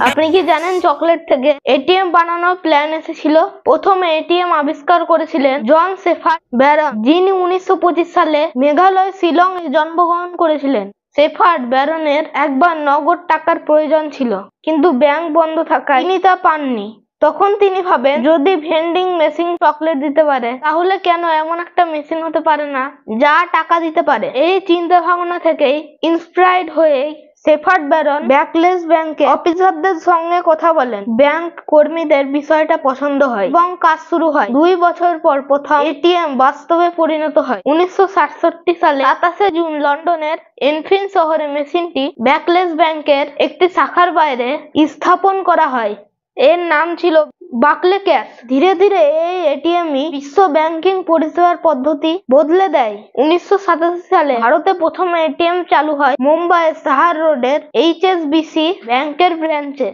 আপনি কি জানেন চকলেট থেকে এটিএম বানানোর প্ল্যান এসেছিল? প্রথমে এটিএম আবিষ্কার করেছিলেন জন শেফার্ড ব্যারন, যিনি 1925 সালে মেঘালয় শিলং এ জন্মগ্রহণ করেছিলেন। শেফার্ড ব্যারনের একবার নগদ টাকার প্রয়োজন ছিল, কিন্তু ব্যাংক বন্ধ থাকায় তিনি তা পাননি। তখন তিনি ভাবেন, যদি ভেন্ডিং মেশিন চকলেট দিতে পারে, তাহলে কেন এমন একটা মেশিন হতে পারে না যা টাকা দিতে পারে। এই চিন্তা ভাবনা থেকেই ইন্সপায়ার্ড হয়ে শেফার্ড ব্যারন ব্যাকলেস ব্যাংকে অফিসারদের সঙ্গে কথা বলেন। ব্যাংক কর্মীদের বিষয়টা পছন্দ হয় এবং কাজ শুরু হয়। 2 বছর পর প্রথম এটিএম বাস্তবে পরিণত হয়। 1967 সালে 27 জুন লন্ডনের এনফিল্ড শহরে মেশিনটি ব্যাকলেস ব্যাংকের একটি শাখার বাইরে স্থাপন করা হয়। এর নাম ছিল বার্কলে ক্যাশ। ধীরে ধীরে এই এটিএমই বিশ্ব ব্যাংকিং পরিষেবার পদ্ধতি বদলে দেয়। 1987 সালে ভারতে প্রথম এটিএম চালু হয় মুম্বাইয়ের সাহার রোডের এইচএসবিসি ব্যাংকের ব্রাঞ্চে।